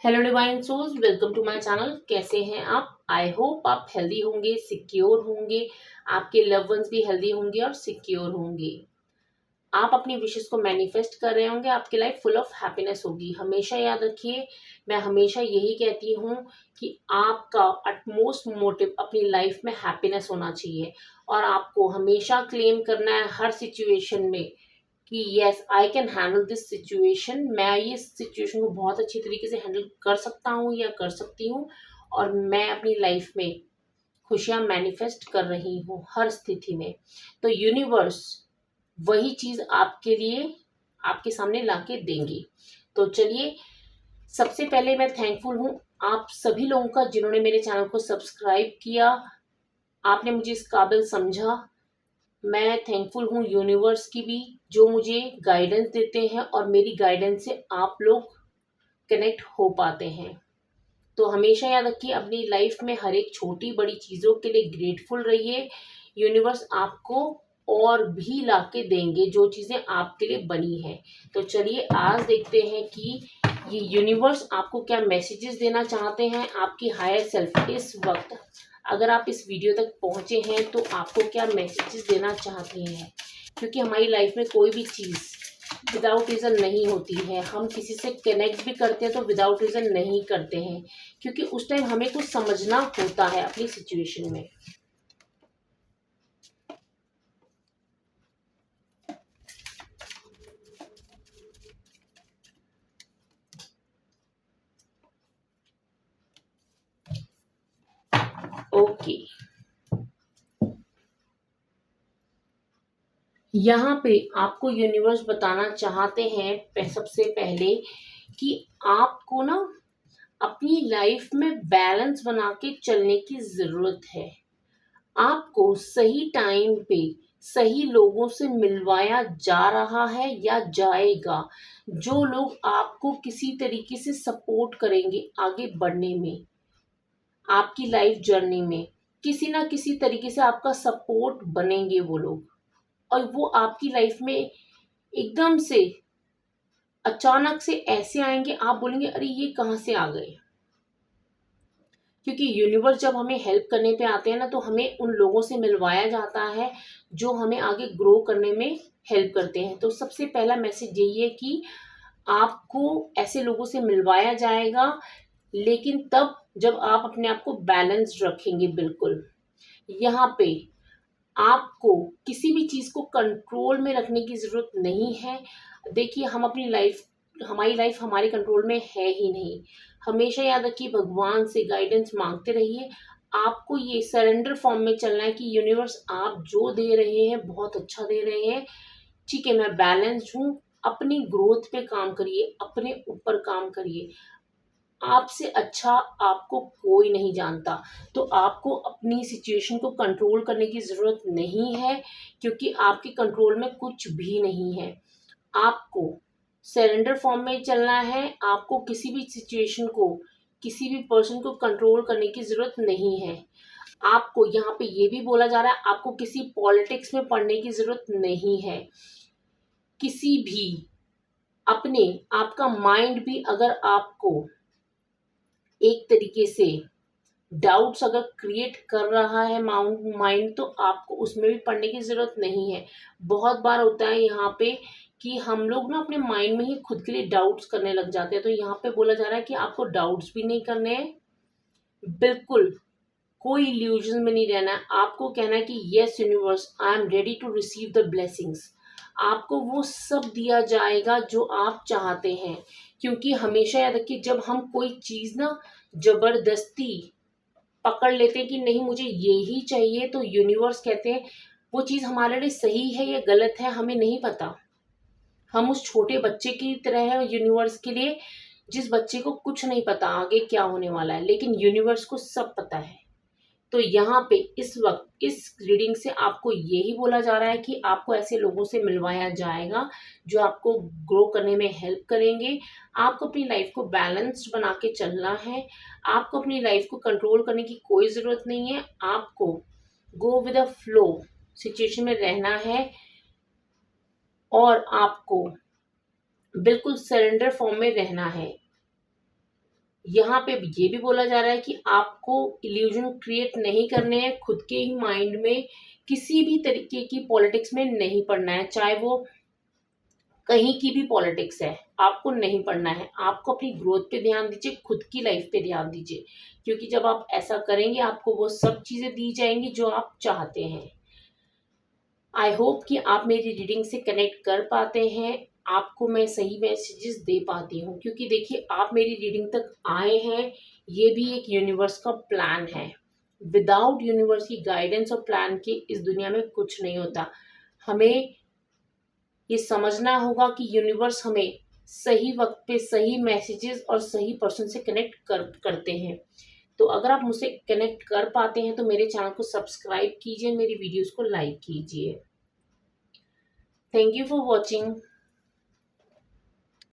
Hello divine souls, welcome to my channel. कैसे हैं आप? आई होप आप हेल्दी होंगे, सिक्योर होंगे, आपके लव वंस भी हेल्दी होंगे और सिक्योर होंगे। आप अपनी विशेस को मैनिफेस्ट कर रहे होंगे, आपकी लाइफ फुल ऑफ हैप्पीनेस होगी। हमेशा याद रखिए, मैं हमेशा यही कहती हूँ कि आपका अटमोस्ट मोटिव अपनी लाइफ में हैप्पीनेस होना चाहिए और आपको हमेशा क्लेम करना है हर सिचुएशन में कि yes I can handle this situation. मैं ये सिचुएशन को बहुत अच्छी तरीके से हैंडल कर सकता हूँ या कर सकती हूँ और मैं अपनी लाइफ में खुशियाँ मैनिफेस्ट कर रही हूँ हर स्थिति में। तो यूनिवर्स वही चीज़ आपके लिए आपके सामने लाके देंगी। तो चलिए, सबसे पहले मैं थैंकफुल हूँ आप सभी लोगों का जिन्होंने मेरे चैनल को सब्सक्राइब किया, आपने मुझे इस काबिल समझा। मैं थैंकफुल हूँ यूनिवर्स की भी, जो मुझे गाइडेंस देते हैं और मेरी गाइडेंस से आप लोग कनेक्ट हो पाते हैं। तो हमेशा याद रखिए, अपनी लाइफ में हर एक छोटी बड़ी चीज़ों के लिए ग्रेटफुल रहिए। यूनिवर्स आपको और भी लाके देंगे जो चीज़ें आपके लिए बनी हैं। तो चलिए आज देखते हैं कि ये यूनिवर्स आपको क्या मैसेजेस देना चाहते हैं, आपकी हायर सेल्फ इस वक्त। अगर आप इस वीडियो तक पहुंचे हैं तो आपको क्या मैसेजेस देना चाहते हैं, क्योंकि हमारी लाइफ में कोई भी चीज़ विदाउट रीज़न नहीं होती है। हम किसी से कनेक्ट भी करते हैं तो विदाउट रीज़न नहीं करते हैं, क्योंकि उस टाइम हमें कुछ समझना होता है अपनी सिचुएशन में। ओके, यहाँ पे आपको यूनिवर्स बताना चाहते हैं सबसे पहले कि आपको ना अपनी लाइफ में बैलेंस बना के चलने की ज़रूरत है। आपको सही टाइम पे सही लोगों से मिलवाया जा रहा है या जाएगा, जो लोग आपको किसी तरीके से सपोर्ट करेंगे आगे बढ़ने में, आपकी लाइफ जर्नी में किसी ना किसी तरीके से आपका सपोर्ट बनेंगे वो लोग। और वो आपकी लाइफ में एकदम से अचानक से ऐसे आएंगे, आप बोलेंगे अरे ये कहाँ से आ गए। क्योंकि यूनिवर्स जब हमें हेल्प करने पे आते हैं ना, तो हमें उन लोगों से मिलवाया जाता है जो हमें आगे ग्रो करने में हेल्प करते हैं। तो सबसे पहला मैसेज यही है कि आपको ऐसे लोगों से मिलवाया जाएगा, लेकिन तब जब आप अपने आप को बैलेंस्ड रखेंगे। बिल्कुल, यहाँ पे आपको किसी भी चीज़ को कंट्रोल में रखने की ज़रूरत नहीं है। देखिए, हम अपनी लाइफ हमारी लाइफ हमारे कंट्रोल में है ही नहीं। हमेशा याद रखिए, भगवान से गाइडेंस मांगते रहिए। आपको ये सरेंडर फॉर्म में चलना है कि यूनिवर्स आप जो दे रहे हैं बहुत अच्छा दे रहे हैं, ठीक है, मैं बैलेंस्ड हूँ। अपनी ग्रोथ पे काम करिए, अपने ऊपर काम करिए। आपसे अच्छा आपको कोई नहीं जानता। तो आपको अपनी सिचुएशन को कंट्रोल करने की ज़रूरत नहीं है, क्योंकि आपके कंट्रोल में कुछ भी नहीं है। आपको सरेंडर फॉर्म में चलना है। आपको किसी भी सिचुएशन को, किसी भी पर्सन को कंट्रोल करने की ज़रूरत नहीं है। आपको यहाँ पे ये भी बोला जा रहा है, आपको किसी पॉलिटिक्स में पढ़ने की ज़रूरत नहीं है। किसी भी अपने आपका माइंड भी अगर आपको एक तरीके से डाउट्स अगर क्रिएट कर रहा है माइंड, तो आपको उसमें भी पढ़ने की ज़रूरत नहीं है। बहुत बार होता है यहाँ पे कि हम लोग ना अपने माइंड में ही खुद के लिए डाउट्स करने लग जाते हैं। तो यहाँ पे बोला जा रहा है कि आपको डाउट्स भी नहीं करने हैं। बिल्कुल कोई इल्यूजन में नहीं रहना है। आपको कहना है कि yes universe, I am ready to receive the blessings. आपको वो सब दिया जाएगा जो आप चाहते हैं। क्योंकि हमेशा याद रखिए, जब हम कोई चीज़ ना ज़बरदस्ती पकड़ लेते हैं कि नहीं मुझे ये ही चाहिए, तो यूनिवर्स कहते हैं वो चीज़ हमारे लिए सही है या गलत है हमें नहीं पता। हम उस छोटे बच्चे की तरह है यूनिवर्स के लिए, जिस बच्चे को कुछ नहीं पता आगे क्या होने वाला है, लेकिन यूनिवर्स को सब पता है। तो यहाँ पे इस वक्त इस रीडिंग से आपको यही बोला जा रहा है कि आपको ऐसे लोगों से मिलवाया जाएगा जो आपको ग्रो करने में हेल्प करेंगे। आपको अपनी लाइफ को बैलेंस्ड बना के चलना है। आपको अपनी लाइफ को कंट्रोल करने की कोई ज़रूरत नहीं है। आपको go with the flow situation में रहना है और आपको बिल्कुल सरेंडर फॉर्म में रहना है। यहाँ पे ये भी बोला जा रहा है कि आपको इल्यूजन क्रिएट नहीं करने हैं, खुद के ही माइंड में किसी भी तरीके की पॉलिटिक्स में नहीं पड़ना है, चाहे वो कहीं की भी पॉलिटिक्स है, आपको नहीं पढ़ना है। आपको अपनी ग्रोथ पे ध्यान दीजिए, खुद की लाइफ पे ध्यान दीजिए, क्योंकि जब आप ऐसा करेंगे आपको वो सब चीज़ें दी जाएंगी जो आप चाहते हैं। आई होप कि आप मेरी रीडिंग से कनेक्ट कर पाते हैं, आपको मैं सही मैसेजेस दे पाती हूँ, क्योंकि देखिए आप मेरी रीडिंग तक आए हैं, ये भी एक यूनिवर्स का प्लान है। विदाउट यूनिवर्स की गाइडेंस और प्लान के इस दुनिया में कुछ नहीं होता। हमें ये समझना होगा कि यूनिवर्स हमें सही वक्त पे सही मैसेजेस और सही पर्सन से कनेक्ट करते हैं। तो अगर आप मुझसे कनेक्ट कर पाते हैं तो मेरे चैनल को सब्सक्राइब कीजिए, मेरी वीडियोस को लाइक कीजिए। Thank you for watching.